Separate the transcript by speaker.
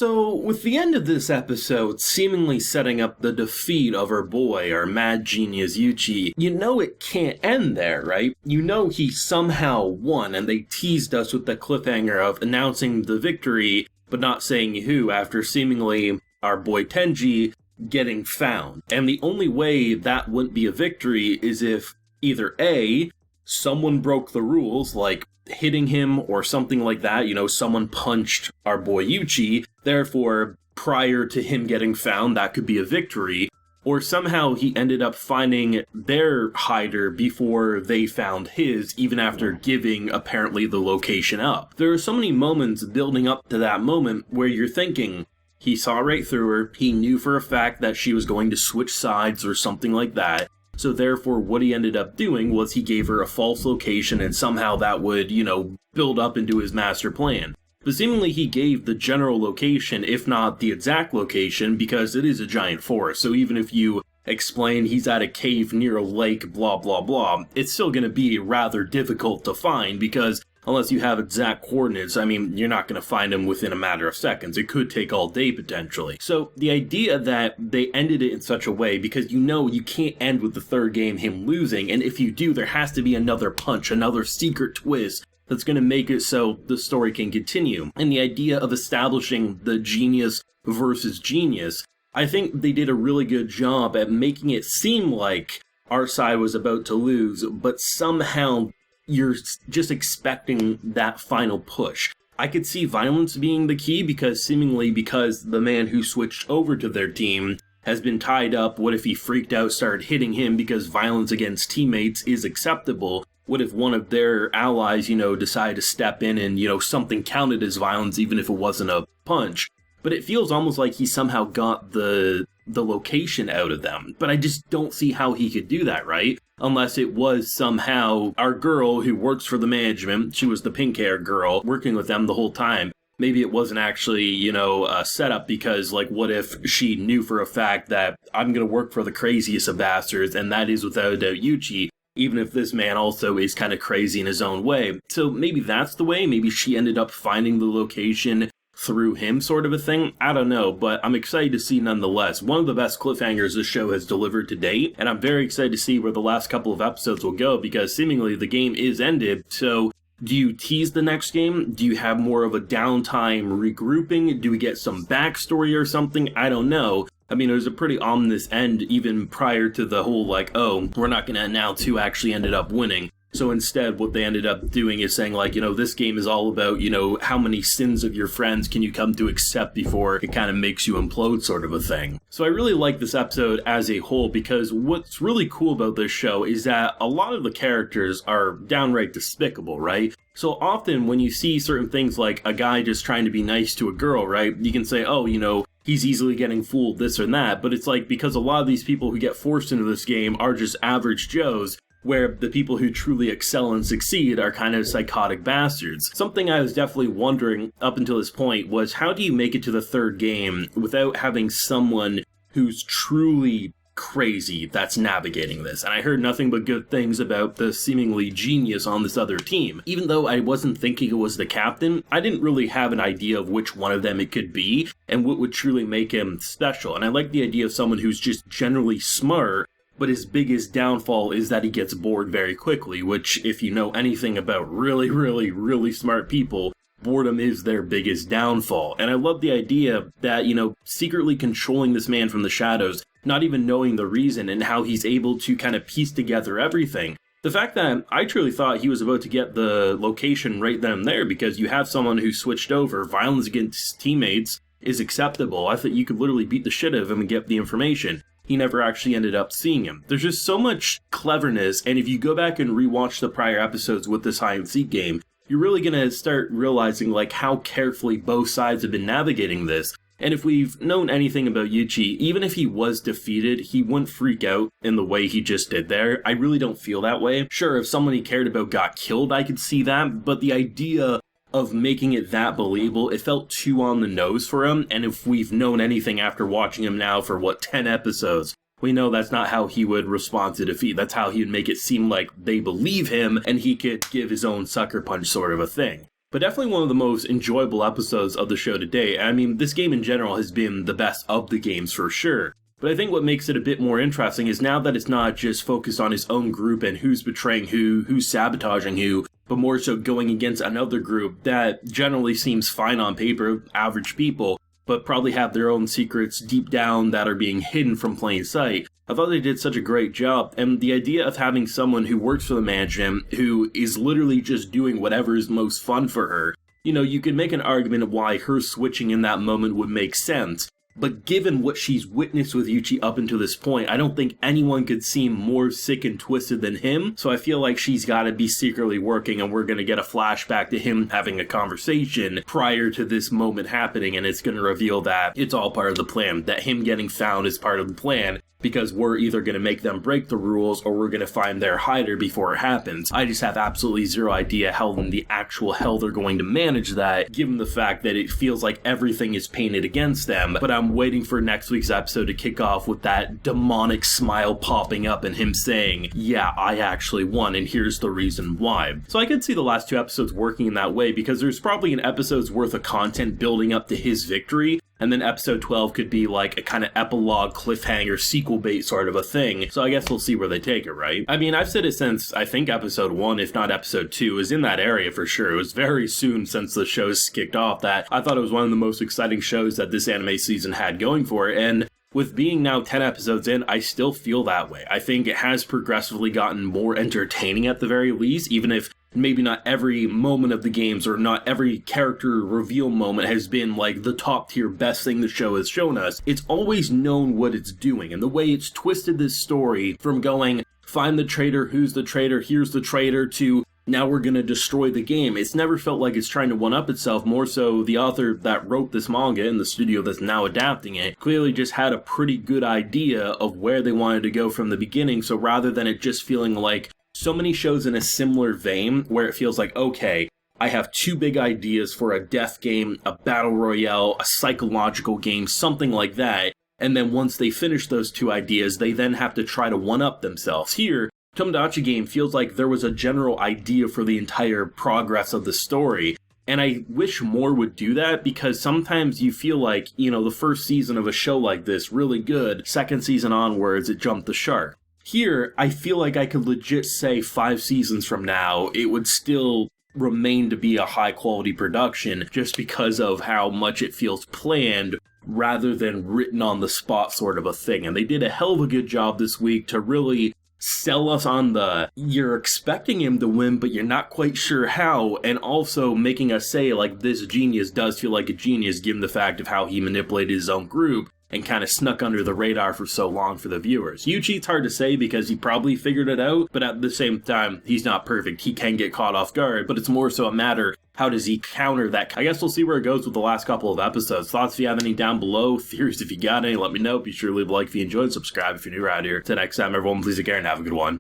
Speaker 1: So, with the end of this episode seemingly setting up the defeat of our boy, our mad genius Yuchi, you know it can't end there, right? You know he somehow won, and they teased us with the cliffhanger of announcing the victory, but not saying who, after seemingly our boy Tenji getting found. And the only way that wouldn't be a victory is if either A, someone broke the rules, like hitting him or something like that, you know, someone punched our boy Yuchi, therefore, prior to him getting found, that could be a victory, or somehow he ended up finding their hider before they found his, even after giving, apparently, the location up. There are so many moments building up to that moment where you're thinking, he saw right through her, he knew for a fact that she was going to switch sides or something like that, so therefore what he ended up doing was he gave her a false location and somehow that would, you know, build up into his master plan. But seemingly he gave the general location, if not the exact location, because it is a giant forest, so even if you explain he's at a cave near a lake, blah blah blah, it's still going to be rather difficult to find because unless you have exact coordinates, I mean, you're not going to find him within a matter of seconds. It could take all day, potentially. So, the idea that they ended it in such a way, because you know you can't end with the third game him losing, and if you do, there has to be another punch, another secret twist that's going to make it so the story can continue. And the idea of establishing the genius versus genius, I think they did a really good job at making it seem like our side was about to lose, but somehow you're just expecting that final push. I could see violence being the key because the man who switched over to their team has been tied up. What if he freaked out, started hitting him because violence against teammates is acceptable? What if one of their allies, you know, decided to step in and, you know, something counted as violence even if it wasn't a punch? But it feels almost like he somehow got the location out of them. But I just don't see how he could do that, right? Unless it was somehow our girl who works for the management, she was the pink-haired girl, working with them the whole time. Maybe it wasn't actually, you know, a setup because, like, what if she knew for a fact that I'm going to work for the craziest of bastards, and that is without a doubt Yuchi, even if this man also is kind of crazy in his own way. So maybe that's the way. Maybe she ended up finding the location through him, sort of a thing. I don't know, but I'm excited to see nonetheless. One of the best cliffhangers this show has delivered to date, and I'm very excited to see where the last couple of episodes will go, because seemingly the game is ended. So do you tease the next game? Do you have more of a downtime regrouping? Do we get some backstory or something? I don't know. I mean, it was a pretty ominous end even prior to the whole, like, oh, we're not going to announce who actually ended up winning. So instead, what they ended up doing is saying, like, you know, this game is all about, you know, how many sins of your friends can you come to accept before it kind of makes you implode, sort of a thing. So I really like this episode as a whole, because what's really cool about this show is that a lot of the characters are downright despicable, right? So often when you see certain things like a guy just trying to be nice to a girl, right, you can say, oh, you know, he's easily getting fooled, this or that, but it's like, because a lot of these people who get forced into this game are just average Joes, where the people who truly excel and succeed are kind of psychotic bastards. Something I was definitely wondering up until this point was, how do you make it to the third game without having someone who's truly crazy that's navigating this? And I heard nothing but good things about the seemingly genius on this other team. Even though I wasn't thinking it was the captain, I didn't really have an idea of which one of them it could be and what would truly make him special. And I like the idea of someone who's just generally smart, but his biggest downfall is that he gets bored very quickly, which, if you know anything about really, really, really smart people, boredom is their biggest downfall. And I love the idea that, you know, secretly controlling this man from the shadows, not even knowing the reason, and how he's able to kind of piece together everything. The fact that I truly thought he was about to get the location right then and there, because you have someone who switched over, violence against teammates is acceptable. I thought you could literally beat the shit out of him and get the information. He never actually ended up seeing him. There's just so much cleverness, and if you go back and rewatch the prior episodes with this hide-and-seek game, you're really going to start realizing, like, how carefully both sides have been navigating this. And if we've known anything about Yuchi, even if he was defeated, he wouldn't freak out in the way he just did there. I really don't feel that way. Sure, if someone he cared about got killed, I could see that, but the idea of making it that believable, it felt too on the nose for him, and if we've known anything after watching him now for, 10 episodes, we know that's not how he would respond to defeat. That's how he would make it seem like they believe him, and he could give his own sucker punch, sort of a thing. But definitely one of the most enjoyable episodes of the show to date. I mean, this game in general has been the best of the games for sure. But I think what makes it a bit more interesting is now that it's not just focused on his own group and who's betraying who's sabotaging who, but more so going against another group that generally seems fine on paper, average people, but probably have their own secrets deep down that are being hidden from plain sight. I thought they did such a great job, and the idea of having someone who works for the management who is literally just doing whatever is most fun for her, you could make an argument of why her switching in that moment would make sense. But given what she's witnessed with Yuchi up until this point, I don't think anyone could seem more sick and twisted than him. So I feel like she's got to be secretly working, and we're going to get a flashback to him having a conversation prior to this moment happening, and it's going to reveal that it's all part of the plan, that him getting found is part of the plan, because we're either going to make them break the rules or we're going to find their hider before it happens. I just have absolutely zero idea how in the actual hell they're going to manage that, given the fact that it feels like everything is painted against them. But I'm waiting for next week's episode to kick off with that demonic smile popping up and him saying, yeah, I actually won, and here's the reason why. So I could see the last 2 episodes working in that way, because there's probably an episode's worth of content building up to his victory, and then episode 12 could be like a kind of epilogue, cliffhanger, sequel bait sort of a thing. So I guess we'll see where they take it, right? I mean, I've said it since, I think episode 1, if not episode 2, is in that area for sure. It was very soon since the show's kicked off that I thought it was one of the most exciting shows that this anime season had going for it. And with being now 10 episodes in, I still feel that way. I think it has progressively gotten more entertaining at the very least, even if maybe not every moment of the games or not every character reveal moment has been like the top tier best thing the show has shown us. It's always known what it's doing, and the way it's twisted this story from going, find the traitor, who's the traitor, here's the traitor, to now we're going to destroy the game. It's never felt like it's trying to one-up itself. More so, the author that wrote this manga and the studio that's now adapting it clearly just had a pretty good idea of where they wanted to go from the beginning. So rather than it just feeling like so many shows in a similar vein where it feels like, okay, I have 2 big ideas for a death game, a battle royale, a psychological game, something like that. And then once they finish those 2 ideas, they then have to try to one-up themselves. Here, Tomodachi game feels like there was a general idea for the entire progress of the story. And I wish more would do that, because sometimes you feel like, the first season of a show like this, really good, second season onwards, it jumped the shark. Here, I feel like I could legit say 5 seasons from now, it would still remain to be a high quality production just because of how much it feels planned rather than written on the spot sort of a thing. And they did a hell of a good job this week to really sell us on the, you're expecting him to win, but you're not quite sure how, and also making us say, like, this genius does feel like a genius given the fact of how he manipulated his own group and kind of snuck under the radar for so long for the viewers. Yuchi, it's hard to say because he probably figured it out, but at the same time, he's not perfect. He can get caught off guard, but it's more so a matter, how does he counter that? I guess we'll see where it goes with the last couple of episodes. Thoughts if you have any down below, theories if you got any, let me know. Be sure to leave a like if you enjoyed, subscribe if you're new around here. Till next time, everyone, please take care and have a good one.